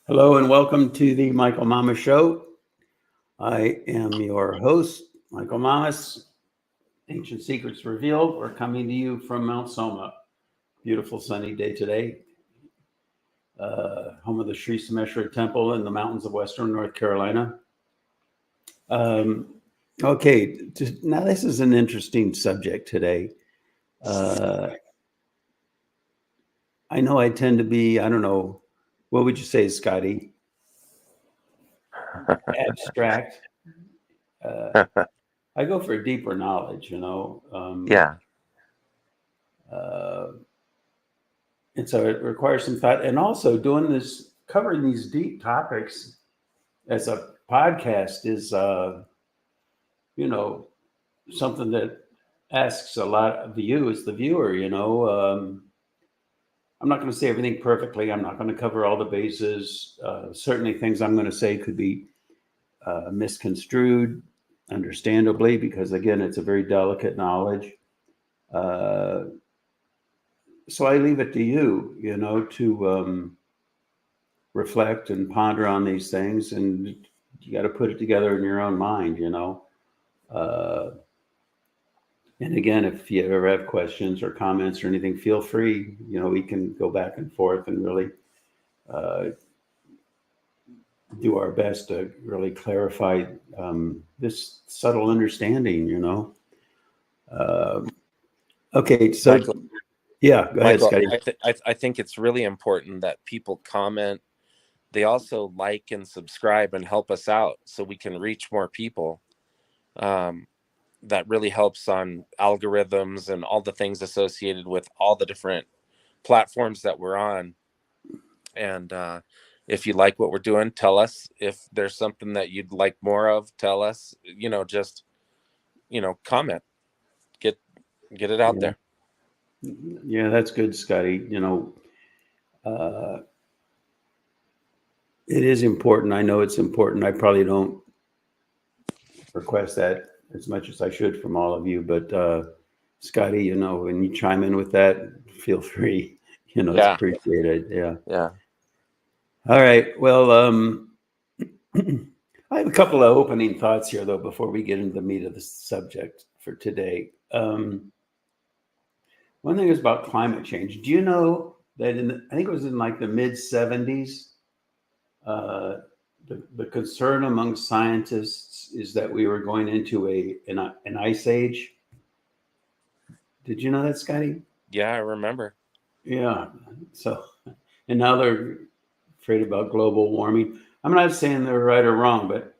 Hello and welcome to the Michael Mamas Show. I am your host, Michael Mamas. Ancient Secrets Revealed. We're coming to you from Mount Soma. Beautiful sunny day today. Home of the Sri Someshwara Temple in the mountains of western North Carolina. Okay, now this is an interesting subject today. I know I tend to be, I don't know, what would you say, Scotty? Abstract. I go for deeper knowledge, Yeah. And so it requires some thought. And also doing this, covering these deep topics as a podcast is, something that asks a lot of you as the viewer, I'm not going to say everything perfectly. I'm not going to cover all the bases. Certainly things I'm going to say could be misconstrued, understandably, because again, it's a very delicate knowledge. So I leave it to you, to reflect and ponder on these things, and you got to put it together in your own mind, And again, if you ever have questions or comments or anything, feel free. We can go back and forth and really do our best to really clarify this subtle understanding, Okay, so Michael, yeah, go ahead, Scotty. I think it's really important that people comment. They also like and subscribe and help us out so we can reach more people. That really helps on algorithms and all the things associated with all the different platforms that we're on. And if you like what we're doing, tell us. If there's something that you'd like more of, tell us. Just comment. Get it out there. Yeah, that's good, Scotty. It is important. I know it's important. I probably don't request that as much as I should from all of you, but Scotty, when you chime in with that, feel free. It's appreciated. Yeah. Yeah. All right. Well, I have a couple of opening thoughts here, though, before we get into the meat of the subject for today. One thing is about climate change. Do you know that I think it was in like the mid 70s, the concern among scientists is that we were going into an ice age. Did you know that, Scotty? Yeah, I remember. Yeah. So, and now they're afraid about global warming. I'm not saying they're right or wrong, but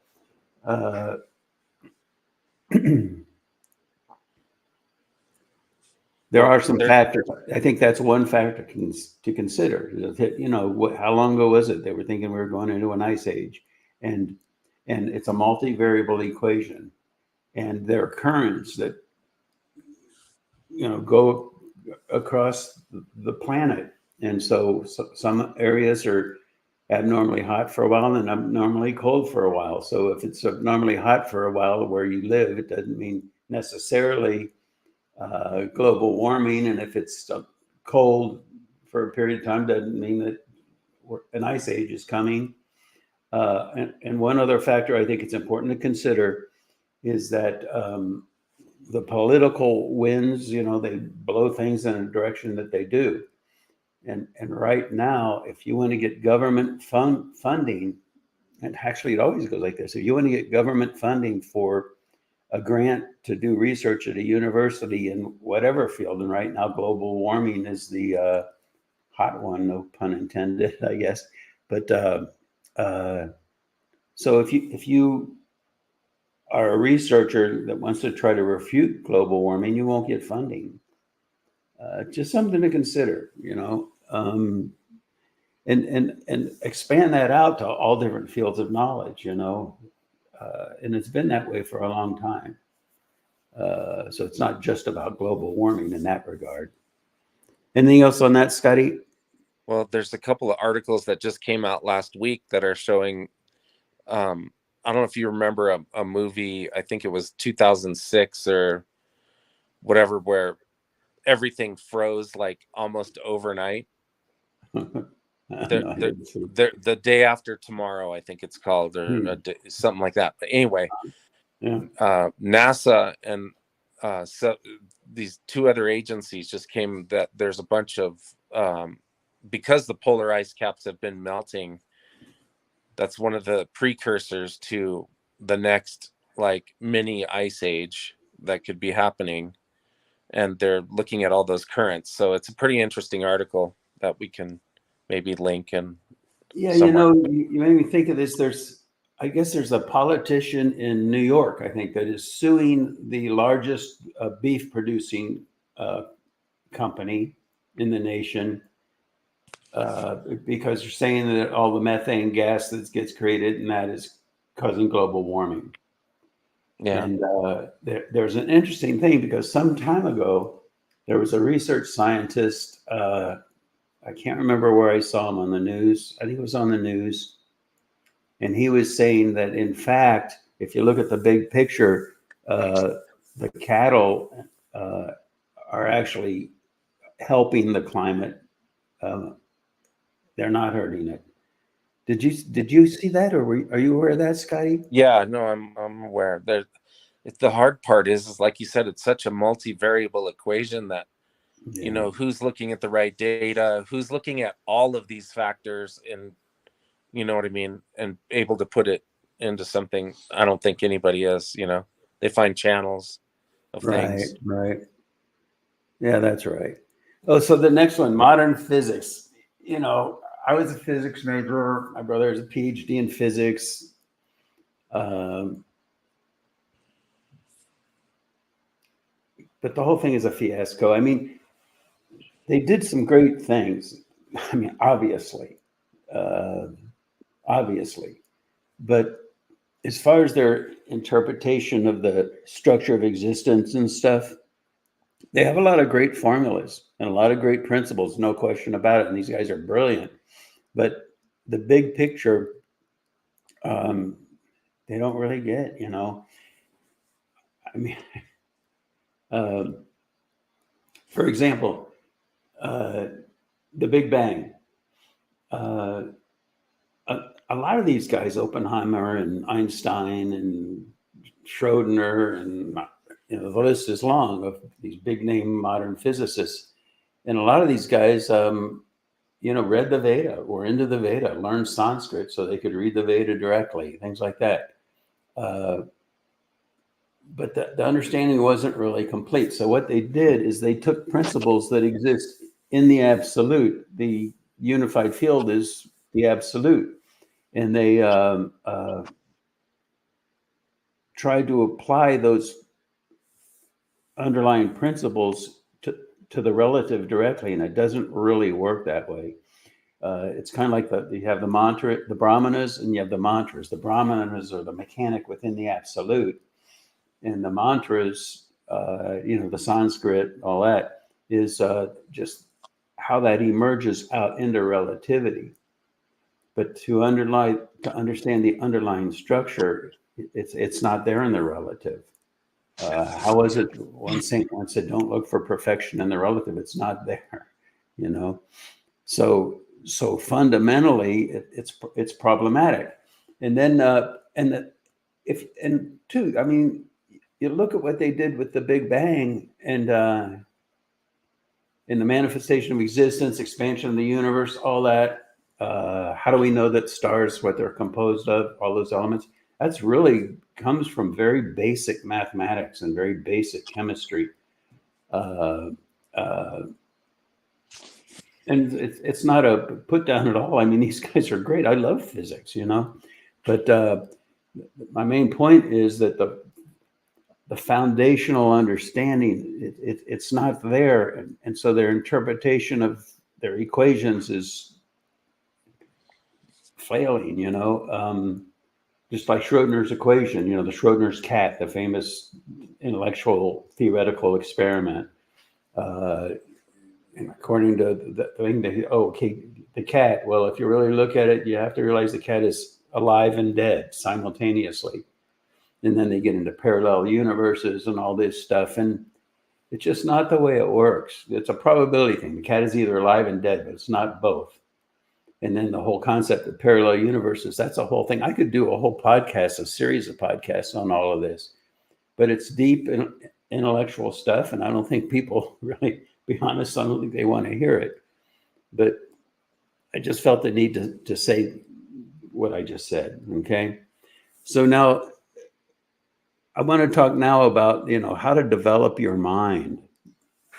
there are some factors. I think that's one factor to consider. How long ago was it they were thinking we were going into an ice age, and it's a multivariable equation, and there are currents that go across the planet, and so some areas are abnormally hot for a while and abnormally cold for a while. So if it's abnormally hot for a while where you live, it doesn't mean necessarily global warming, and if it's cold for a period of time, doesn't mean that an ice age is coming. And one other factor I think it's important to consider is that the political winds, they blow things in a direction that they do. And right now, if you want to get government funding, and actually it always goes like this, if you want to get government funding for a grant to do research at a university in whatever field, and right now global warming is the hot one, no pun intended, I guess. But so if you are a researcher that wants to try to refute global warming, you won't get funding. Just something to consider, and expand that out to all different fields of knowledge, and it's been that way for a long time. So it's not just about global warming in that regard. Anything else on that, Scotty? Well, there's a couple of articles that just came out last week that are showing, I don't know if you remember a movie, I think it was 2006 or whatever, where everything froze like almost overnight. They're, No, I they're, didn't see. they're the day after tomorrow, I think it's called, or something like that. But anyway, Yeah. NASA and so these two other agencies just came that there's a bunch of because the polar ice caps have been melting. That's one of the precursors to the next like mini ice age that could be happening, and they're looking at all those currents. So it's a pretty interesting article that we can maybe link in Yeah, somewhere. you made me think of this. I guess there's a politician in New York, I think, that is suing the largest beef producing company in the nation because you're saying that all the methane gas that gets created and that is causing global warming. Yeah. And there's an interesting thing because some time ago, there was a research scientist. I can't remember where I saw him on the news. I think it was on the news. And he was saying that, in fact, if you look at the big picture, the cattle are actually helping the climate. They're not hurting it. Did you see that, or are you aware of that, Scotty? Yeah, no, I'm aware. There, it's the hard part is like you said, it's such a multivariable equation that Yeah. who's looking at the right data, who's looking at all of these factors, and you know what I mean, and able to put it into something. I don't think anybody is. They find channels of Right, things. right. Yeah, that's right. Oh, so the next one, modern physics. I was a physics major. My brother has a PhD in physics. Um, but the whole thing is a fiasco. I mean, they did some great things. I mean, uh, obviously, but as far as their interpretation of the structure of existence and stuff, they have a lot of great formulas and a lot of great principles, no question about it. And these guys are brilliant. But the big picture, um, they don't really get. I mean, um, for example, uh, the Big Bang. Uh, a lot of these guys, Oppenheimer and Einstein and Schrodinger, and the list is long of these big name modern physicists. And a lot of these guys, read the Veda, or into the Veda, learned Sanskrit so they could read the Veda directly, things like that. But the understanding wasn't really complete. So what they did is they took principles that exist in the absolute. The unified field is the absolute. And they tried to apply those underlying principles to the relative directly, and it doesn't really work that way. It's kind of like you have the mantra, the brahmanas, and you have the mantras. The brahmanas are the mechanic within the absolute, and the mantras, the Sanskrit, all that is just how that emerges out into relativity. But to understand the underlying structure, it's not there in the relative. How was it? One saint once said, "Don't look for perfection in the relative; it's not there." You know, so fundamentally, it's problematic. And then I mean, you look at what they did with the Big Bang and in the manifestation of existence, expansion of the universe, all that. How do we know that stars, what they're composed of, all those elements? That's really comes from very basic mathematics and very basic chemistry. Uh, uh, and it's not a put down at all. I mean, these guys are great. I love physics, but my main point is that the foundational understanding it's not there, and so their interpretation of their equations is flailing. Just like Schrodinger's equation. The Schrodinger's cat, the famous intellectual theoretical experiment. And according to the thing, the cat. Well, if you really look at it, you have to realize the cat is alive and dead simultaneously. And then they get into parallel universes and all this stuff. And it's just not the way it works. It's a probability thing. The cat is either alive and dead, but it's not both. And then the whole concept of parallel universes, that's a whole thing. I could do a whole podcast, a series of podcasts on all of this, but it's deep intellectual stuff. And I don't think people really, be honest, I don't think they want to hear it. But I just felt the need to say what I just said. Okay. So now I want to talk now about, how to develop your mind.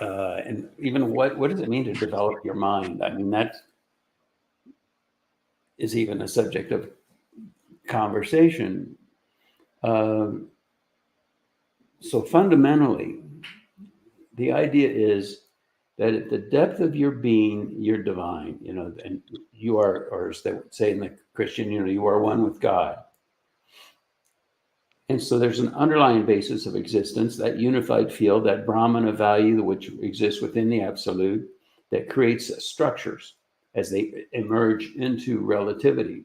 And even what does it mean to develop your mind? I mean, that is even a subject of conversation. So fundamentally, the idea is that at the depth of your being, you're divine, and you are, or as they would say in the Christian, you are one with God. And so there's an underlying basis of existence, that unified field, that Brahmana value which exists within the absolute, that creates structures as they emerge into relativity.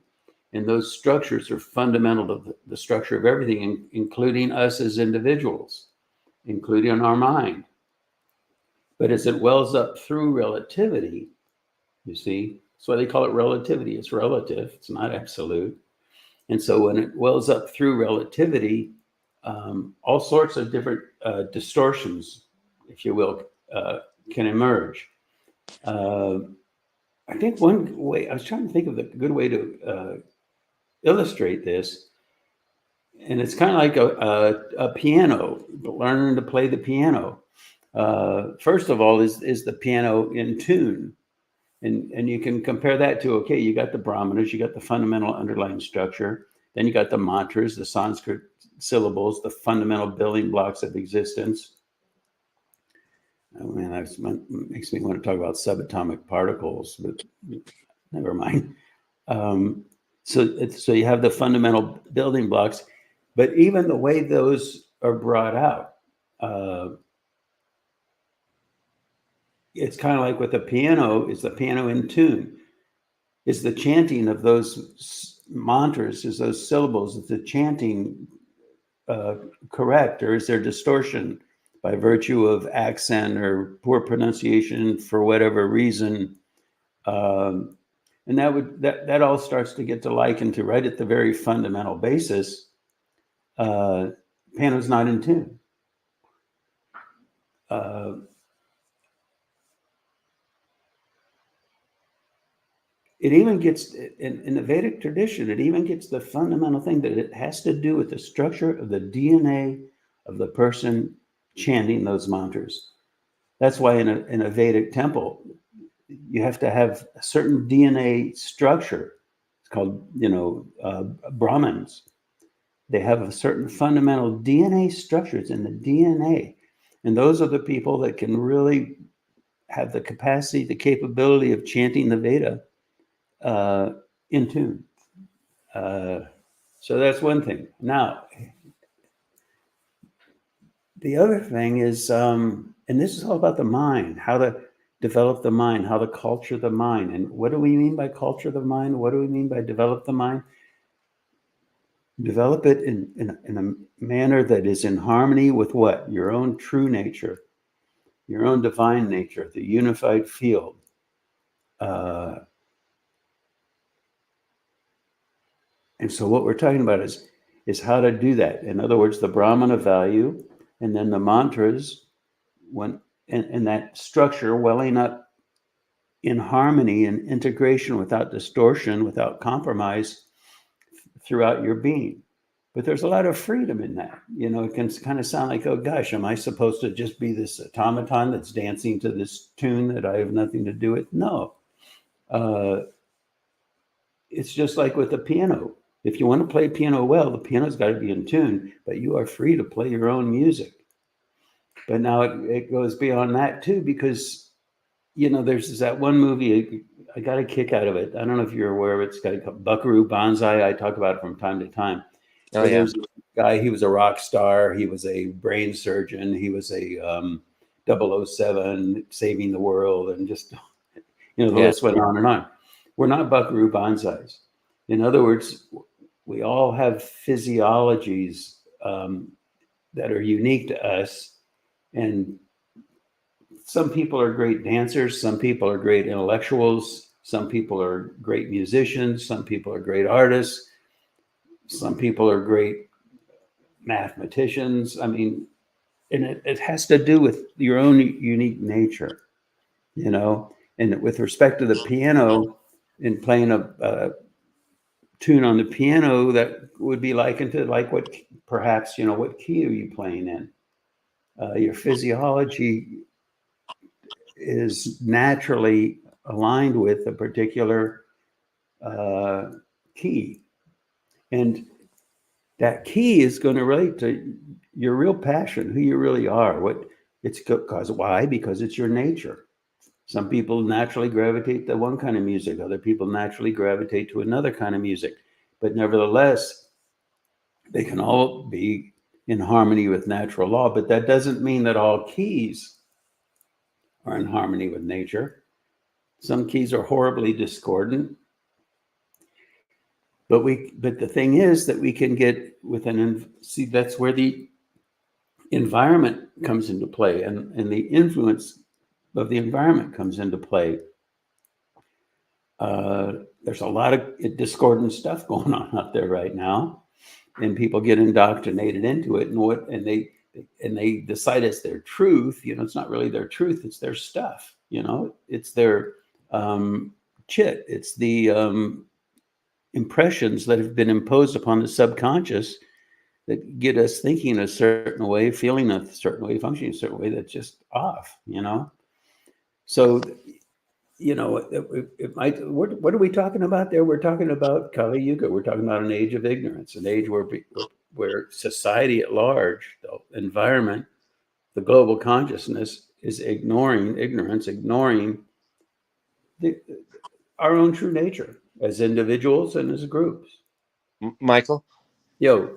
And those structures are fundamental to the structure of everything, including us as individuals, including our mind. But as it wells up through relativity, you see, that's why they call it relativity. It's relative, it's not absolute. And so when it wells up through relativity, all sorts of different distortions, if you will, can emerge. I think one way, I was trying to think of a good way to illustrate this, and it's kind of like a piano, learning to play the piano. First of all, is the piano in tune? And you can compare that to, okay, you got the Brahmanas, you got the fundamental underlying structure, then you got the mantras, the Sanskrit syllables, the fundamental building blocks of existence. Oh man, that makes me want to talk about subatomic particles, but never mind. So you have the fundamental building blocks, but even the way those are brought out, it's kind of like with the piano. Is the piano in tune? Is the chanting of those mantras, is those syllables, is the chanting correct, or is there distortion by virtue of accent or poor pronunciation for whatever reason? And that all starts to get to liken to, right at the very fundamental basis, piano's not in tune. It even gets, in the Vedic tradition, it even gets the fundamental thing that it has to do with the structure of the DNA of the person chanting those mantras. That's why in a Vedic temple, you have to have a certain DNA structure. It's called, Brahmins. They have a certain fundamental DNA structure. It's in the DNA. And those are the people that can really have the capacity, the capability of chanting the Veda in tune. So that's one thing. Now, the other thing is, and this is all about the mind, how to develop the mind, how to culture the mind. And what do we mean by culture the mind? What do we mean by develop the mind? Develop it in a manner that is in harmony with what? Your own true nature, your own divine nature, the unified field. And so what we're talking about is how to do that. In other words, the Brahmana value, and then the mantras, and that structure welling up in harmony and integration without distortion, without compromise throughout your being. But there's a lot of freedom in that. It can kind of sound like, oh gosh, am I supposed to just be this automaton that's dancing to this tune that I have nothing to do with? No. It's just like with the piano. If you want to play piano well, the piano's got to be in tune, but you are free to play your own music. But now it goes beyond that too, because, there's that one movie, I got a kick out of it. I don't know if you're aware of it. It's got Buckaroo Banzai. I talk about it from time to time. Oh, yeah. There's a guy, he was a rock star. He was a brain surgeon. He was a 007 saving the world, and just, the list went on and on. We're not Buckaroo Banzais. In other words, we all have physiologies that are unique to us. And some people are great dancers. Some people are great intellectuals. Some people are great musicians. Some people are great artists. Some people are great mathematicians. I mean, and it has to do with your own unique nature, you know. And with respect to the piano and playing a tune on the piano, that would be likened to like what perhaps, you know, what key are you playing in? Your physiology is naturally aligned with a particular key. And that key is going to relate to your real passion, who you really are. What it's because why? Because it's your nature. Some people naturally gravitate to one kind of music. Other people naturally gravitate to another kind of music. But nevertheless, they can all be in harmony with natural law. But that doesn't mean that all keys are in harmony with nature. Some keys are horribly discordant. But the thing is that we can get see, that's where the environment comes into play, and the influence of the environment comes into play. There's a lot of discordant stuff going on out there right now, and people get indoctrinated into it, and they decide it's their truth. You know, it's not really their truth; it's their stuff. You know, it's their chit. It's the impressions that have been imposed upon the subconscious that get us thinking a certain way, feeling a certain way, functioning a certain way that's just off, you know? So, you know, what are we talking about there? We're talking about Kali Yuga. We're talking about an age of ignorance, an age where society at large, the environment, the global consciousness is ignoring ignorance, ignoring our own true nature as individuals and as groups. Michael, Yo,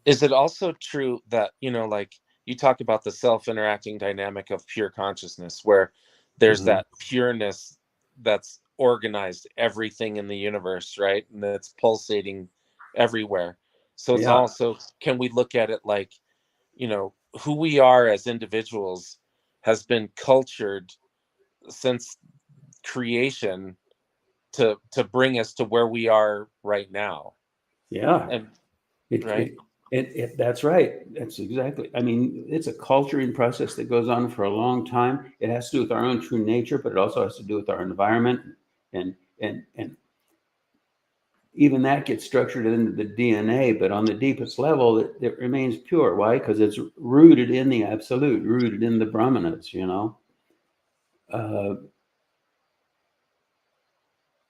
is it also true that, you know, like you talk about the self-interacting dynamic of pure consciousness, where there's that pureness that's organized everything in the universe, right? And that's pulsating everywhere. So it's yeah, also, can we look at it like, you know, who we are as individuals has been cultured since creation to bring us to where we are right now. yeah. And It, right. it, that's right. That's exactly. I mean, it's a culturing process that goes on for a long time. It has to do with our own true nature, but it also has to do with our environment, and even that gets structured into the DNA. But on the deepest level, it remains pure. Why? Because it's rooted in the absolute, rooted in the Brahmanas. You know, uh,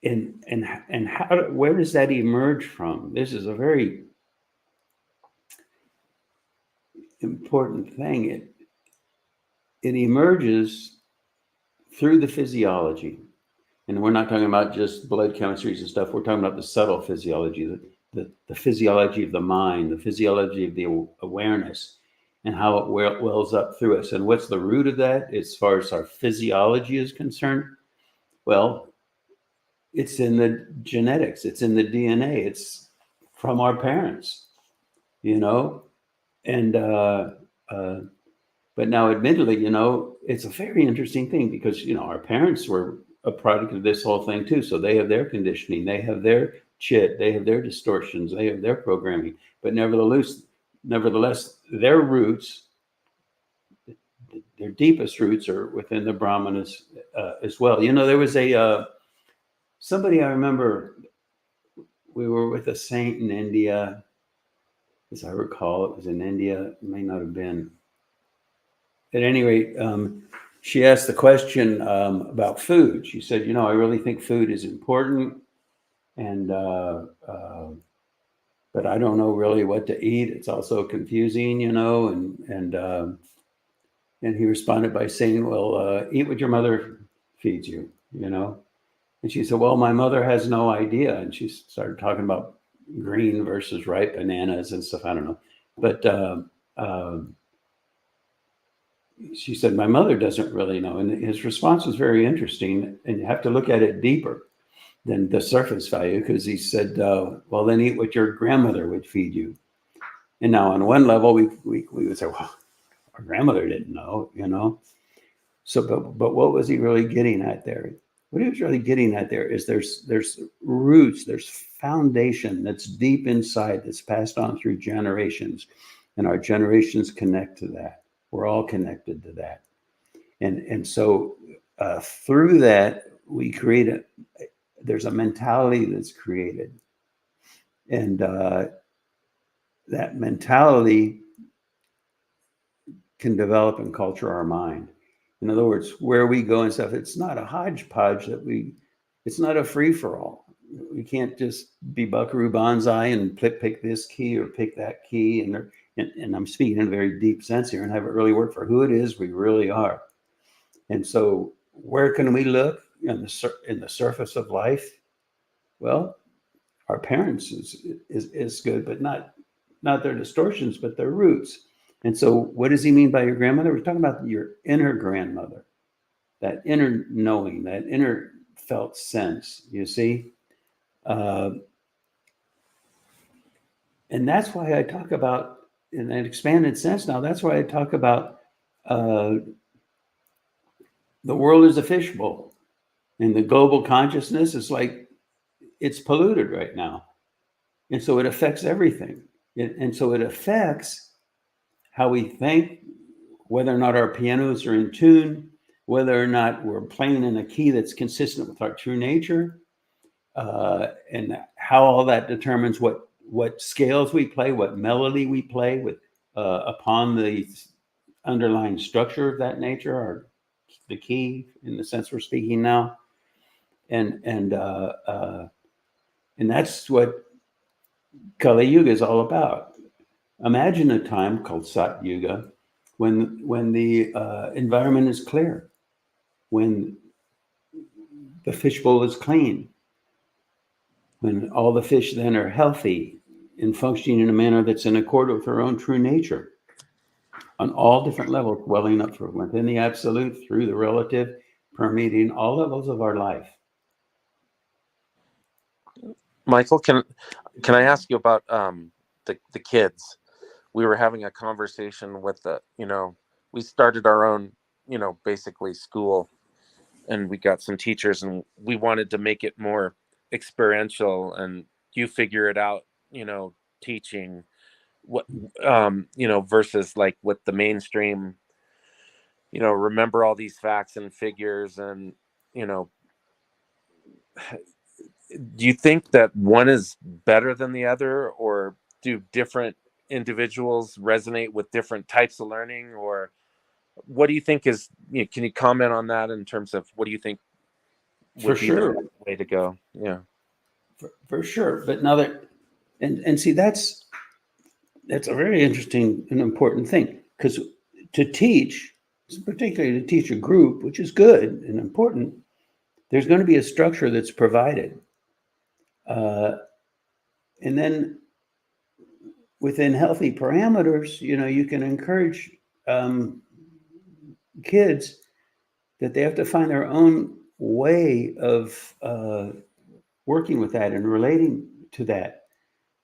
and how? Where does that emerge from? This is a very important thing. It emerges through the physiology. And we're not talking about just blood chemistries and stuff. We're talking about the subtle physiology, the physiology of the mind, the physiology of the awareness, and how it wells up through us. And what's the root of that as far as our physiology is concerned? Well, it's in the genetics, it's in the DNA, it's from our parents, you know? And, uh, but now, admittedly, you know, it's a very interesting thing because, you know, our parents were a product of this whole thing too. So they have their conditioning, they have their chit, they have their distortions, they have their programming. But nevertheless, their roots, their deepest roots are within the Brahmanas as well. You know, there was somebody I remember, we were with a saint in India, as I recall, it was in India, it may not have been. At any rate, she asked the question about food. She said, "You know, I really think food is important, and but I don't know really what to eat. It's also confusing, you know." And he responded by saying, "Well, eat what your mother feeds you, you know." And she said, "Well, my mother has no idea." And she started talking about green versus ripe bananas and stuff. I don't know, but. She said, "My mother doesn't really know." And his response was very interesting. And you have to look at it deeper than the surface value, because he said, "Well, then eat what your grandmother would feed you." And now, on one level, we would say, "Well, our grandmother didn't know, you know." So, but what was he really getting at there? what he was really getting at there is there's roots, there's foundation that's deep inside that's passed on through generations, and our generations connect to that. We're all connected to that, and so through that we create there's a mentality that's created, and that mentality can develop and culture our mind. In other words, where we go and stuff, it's not a hodgepodge it's not a free for all. We can't just be Buckaroo Banzai and pick this key or pick that key. And I'm speaking in a very deep sense here and have it really work for who it is we really are. And so where can we look in the surface of life? Well, our parents is good, but not their distortions, but their roots. And so what does he mean by your grandmother? We're talking about your inner grandmother, that inner knowing, that inner felt sense, you see? And that's why I talk about, in an expanded sense now, that's why I talk about the world is a fishbowl. And the global consciousness is like, it's polluted right now. And so it affects everything. And so it affects how we think, whether or not our pianos are in tune, whether or not we're playing in a key that's consistent with our true nature, and how all that determines what scales we play, what melody we play with upon the underlying structure of that nature, or the key in the sense we're speaking now, and that's what Kali Yuga is all about. Imagine a time called Sat Yuga when the environment is clear, when the fishbowl is clean, when all the fish then are healthy and functioning in a manner that's in accord with their own true nature on all different levels, welling up from within the absolute, through the relative, permeating all levels of our life. Michael, can I ask you about the kids? We were having a conversation with we started our own, basically school, and we got some teachers, and we wanted to make it more experiential, and you figure it out, teaching what, versus like what the mainstream, remember all these facts and figures, and, do you think that one is better than the other, or do different individuals resonate with different types of learning, or what do you think is, can you comment on that in terms of what do you think would be the right way to go? Yeah. For sure. But now and see, that's a very interesting and important thing, because to teach, particularly to teach a group, which is good and important, there's going to be a structure that's provided. And then within healthy parameters, you can encourage kids that they have to find their own way of working with that and relating to that.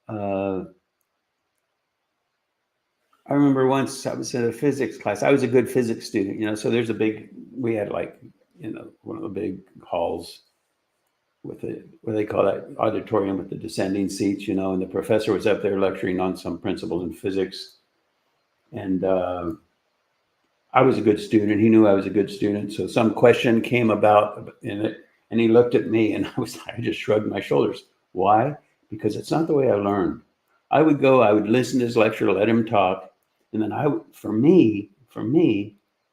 I remember once I was in a physics class. I was a good physics student, so there's we had one of the big halls with what they call that auditorium with the descending seats, and the professor was up there lecturing on some principles in physics. And I was a good student. He knew I was a good student. So some question came about in it, and he looked at me, and I just shrugged my shoulders. Why? Because it's not the way I learned. I would listen to his lecture, let him talk. And then for me,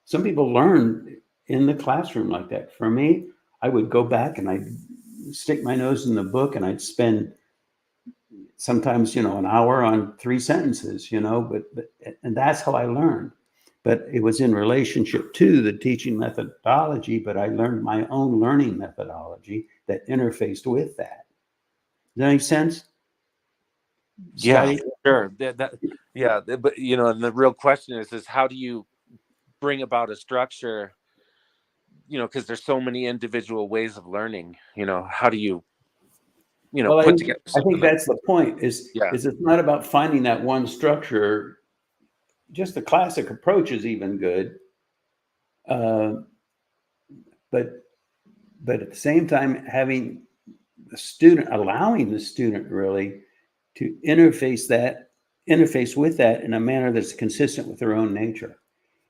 some people learn in the classroom like that. For me, I would go back and I'd stick my nose in the book, and I'd spend sometimes, an hour on 3 sentences, but and that's how I learned. But it was in relationship to the teaching methodology, but I learned my own learning methodology that interfaced with that. Does that make sense? Yeah, sure. Yeah, but and the real question is how do you bring about a structure? Because there's so many individual ways of learning. How do you, put together I something? think that's the point. Is it's not about finding that one structure. Just the classic approach is even good, but but at the same time, having allowing the student really to interface with that in a manner that's consistent with their own nature.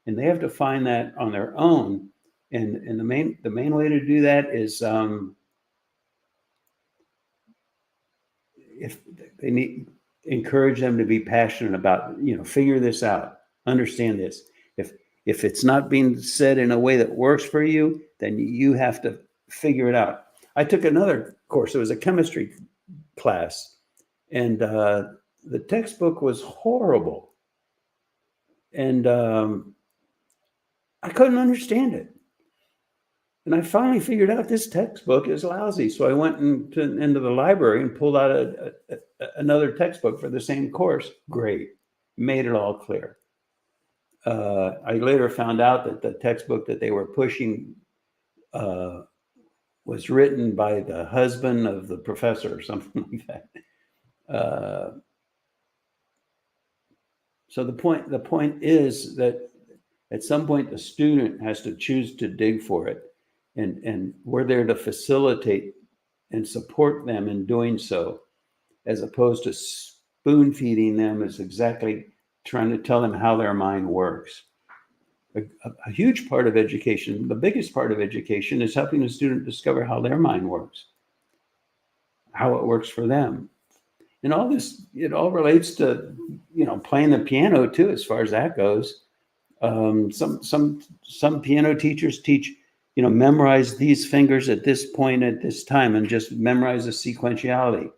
And they have to find that on their own. And the main way to do that is if they need encourage them to be passionate about, figure this out, understand this. If it's not being said in a way that works for you, then you have to figure it out. I took another course. It was a chemistry class, and the textbook was horrible, and I couldn't understand it. And I finally figured out this textbook is lousy. So I went into the library and pulled out another textbook for the same course. Great. Made it all clear. I later found out that the textbook that they were pushing was written by the husband of the professor or something like that. So the point is that at some point the student has to choose to dig for it. And we're there to facilitate and support them in doing so, as opposed to spoon feeding them as exactly trying to tell them how their mind works. A huge part of education, the biggest part of education, is helping the student discover how their mind works, how it works for them. And all this, it all relates to, playing the piano too, as far as that goes. Some piano teachers teach, memorize these fingers at this point at this time and just memorize the sequentiality.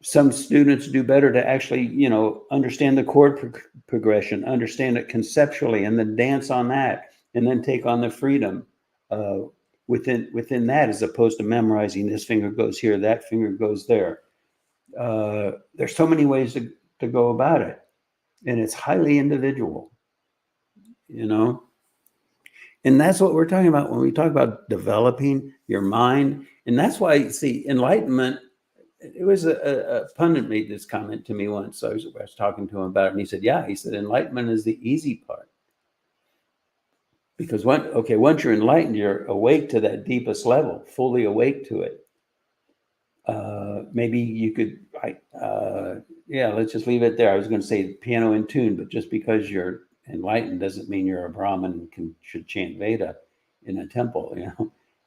Some students do better to actually, understand the chord progression, understand it conceptually, and then dance on that, and then take on the freedom within that, as opposed to memorizing this finger goes here, that finger goes there. There's so many ways to go about it, and it's highly individual, And that's what we're talking about when we talk about developing your mind. And that's why, see, enlightenment, it was a pundit made this comment to me once. I was talking to him about it, and he said, enlightenment is the easy part. Because once you're enlightened, you're awake to that deepest level, fully awake to it. Maybe you could, let's just leave it there. I was going to say piano in tune, but just because you're enlightened doesn't mean you're a Brahmin and should chant Veda in a temple,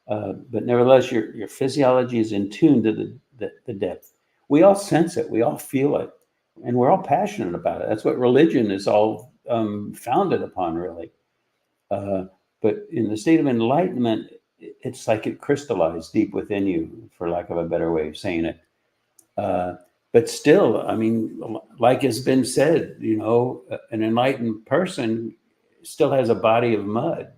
but nevertheless, your physiology is in tune to the depth. We all sense it, we all feel it, and we're all passionate about it. That's what religion is all founded upon, really. But in the state of enlightenment, it's like it crystallized deep within you, for lack of a better way of saying it. But still, I mean, like has been said, an enlightened person still has a body of mud,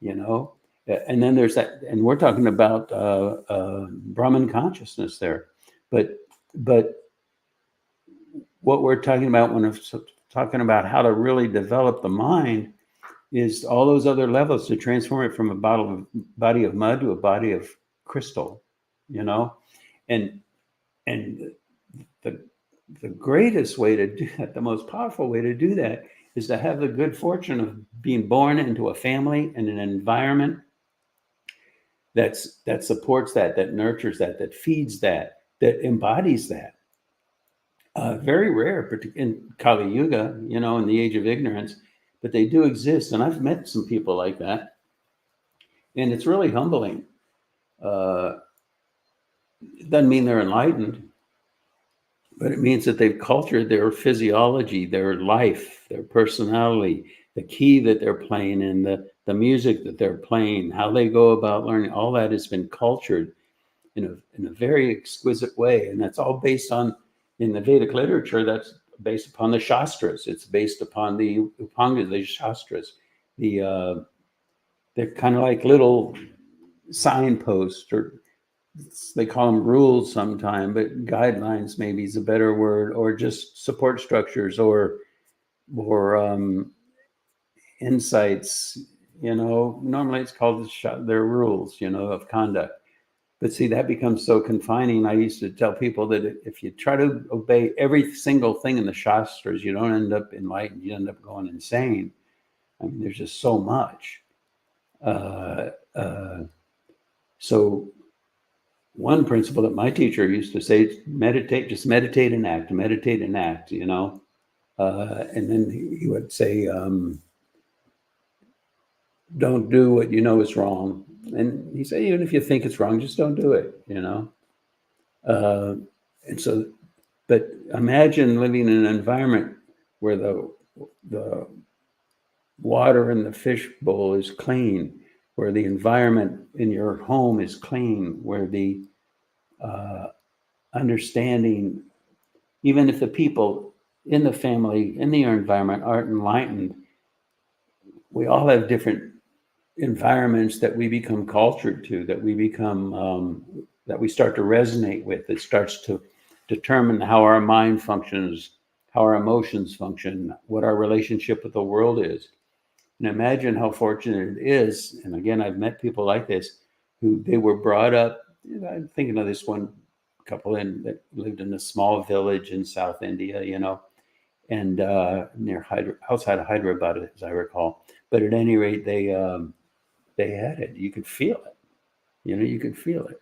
and then there's that, and we're talking about Brahman consciousness there. But what we're talking about when we're talking about how to really develop the mind is all those other levels to transform it from a body of mud to a body of crystal, and the greatest way to do that, the most powerful way to do that, is to have the good fortune of being born into a family and an environment that supports that nurtures that feeds that embodies that. Very rare, in Kali Yuga, in the age of ignorance, but they do exist. And I've met some people like that. And it's really humbling. It doesn't mean they're enlightened, but it means that they've cultured their physiology, their life, their personality, the key that they're playing in, the music that they're playing, how they go about learning. All that has been cultured in a very exquisite way. And that's all based on, in the Vedic literature, that's based upon the Shastras. It's based upon the Upangas, the Shastras. They're kind of like little signposts, or they call them rules sometime, but guidelines maybe is a better word, or just support structures, or insights. Normally it's called their rules, of conduct. But see, that becomes so confining. I used to tell people that if you try to obey every single thing in the Shastras, you don't end up enlightened. You end up going insane. I mean, there's just so much. Uh, so one principle that my teacher used to say is meditate, just meditate and act, you know. And then he would say, don't do what you know is wrong. And he said, even if you think it's wrong, just don't do it, you know. And so, but imagine living in an environment where the water in the fish bowl is clean, where the environment in your home is clean, where the understanding, even if the people in the family, in the environment aren't enlightened, we all have different environments that we become cultured to, that we become, that we start to resonate with. It starts to determine how our mind functions, how our emotions function, what our relationship with the world is. And imagine how fortunate it is. And again, I've met people like this who they were brought up. I'm thinking of this one couple that lived in a small village in South India, you know, and outside of Hyderabad, as I recall. But at any rate, they had it. You could feel it. You know, you could feel it.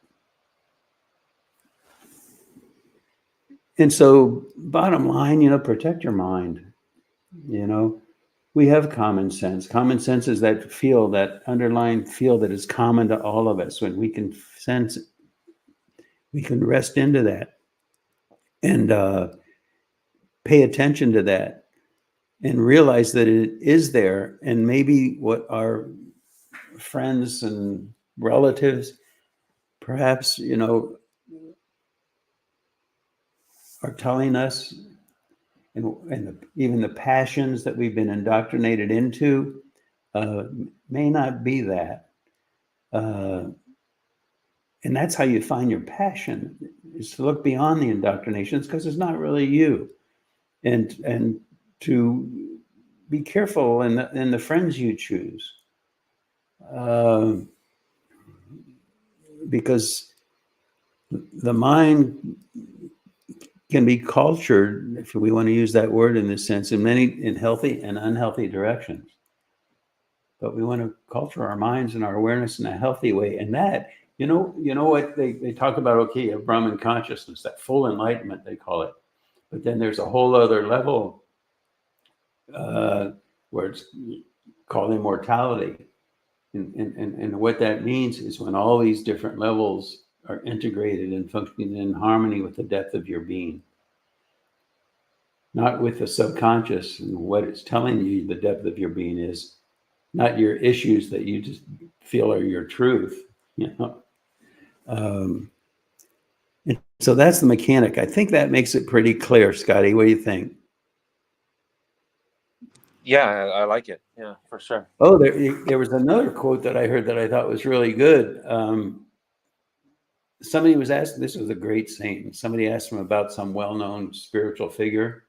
And so, bottom line, you know, protect your mind. You know, we have common sense. Common sense is that feel, that underlying feel that is common to all of us. When we can sense, we can rest into that and pay attention to that and realize that it is there. And maybe what our friends and relatives, perhaps, you know, are telling us, and even the passions that we've been indoctrinated into, uh, may not be that. Uh, and that's how you find your passion, is to look beyond the indoctrinations, because it's not really you. And to be careful in the friends you choose. Uh, because the mind can be cultured, if we want to use that word in this sense, in healthy and unhealthy directions. But we want to culture our minds and our awareness in a healthy way. And that, you know what they talk about, okay, a Brahman consciousness, that full enlightenment, they call it. But then there's a whole other level where it's called immortality. And what that means is when all these different levels are integrated and functioning in harmony with the depth of your being, not with the subconscious and what it's telling you the depth of your being is, not your issues that you just feel are your truth, you know. And so that's the mechanic. I think that makes it pretty clear, Scotty. What do you think? Yeah, I like it. Yeah, for sure. Oh, there was another quote that I heard that I thought was really good. Somebody was asked, this was a great saint, somebody asked him about some well-known spiritual figure.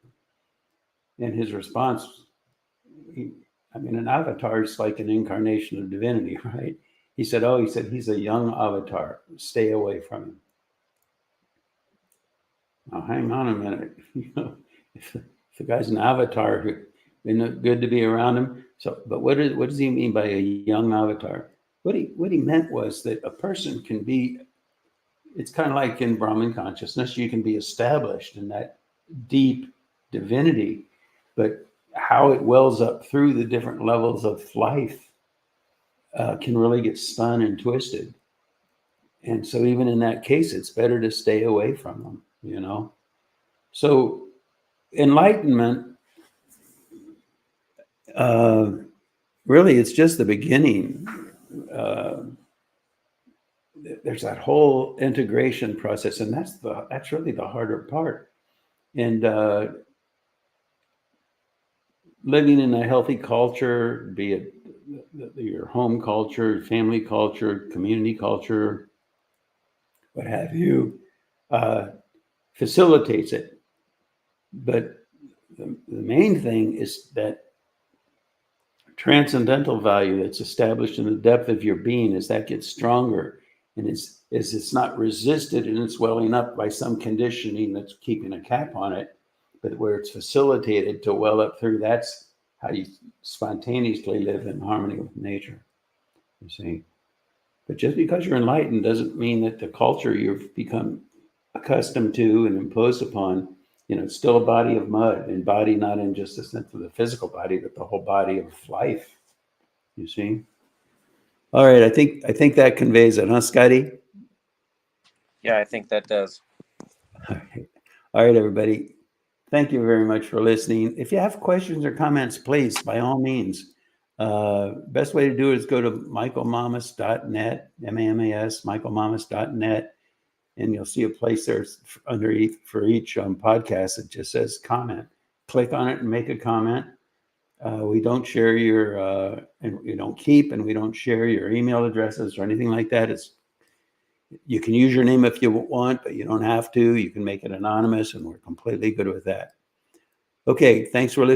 And his response, an avatar is like an incarnation of divinity, right? He said, he's a young avatar. Stay away from him. Now, hang on a minute. You know, if the guy's an avatar, it's good to be around him. So, but what does he mean by a young avatar? What he meant was that a person can be, it's kind of like in Brahman consciousness, you can be established in that deep divinity, but how it wells up through the different levels of life can really get spun and twisted. And so even in that case, it's better to stay away from them, you know? So enlightenment, really, it's just the beginning. There's that whole integration process, and that's really the harder part. And living in a healthy culture, be it your home culture, family culture, community culture, what have you, facilitates it. But the main thing is that transcendental value that's established in the depth of your being, as that gets stronger, and it's not resisted and it's welling up by some conditioning that's keeping a cap on it, but where it's facilitated to well up through, that's how you spontaneously live in harmony with nature. you see. But just because you're enlightened doesn't mean that the culture you've become accustomed to and imposed upon, it's still a body of mud, and body not in just the sense of the physical body, but the whole body of life, you see. All right, I think that conveys it, huh, Scotty? Yeah, I think that does. All right, everybody. Thank you very much for listening. If you have questions or comments, please, by all means. Best way to do it is go to michaelmamas.net, M-A-M-A-S, michaelmamas.net, and you'll see a place there underneath for each podcast that just says comment. Click on it and make a comment. We don't share and we don't keep, and we don't share your email addresses or anything like that. You can use your name if you want, but you don't have to. You can make it anonymous, and we're completely good with that. Okay, thanks for listening.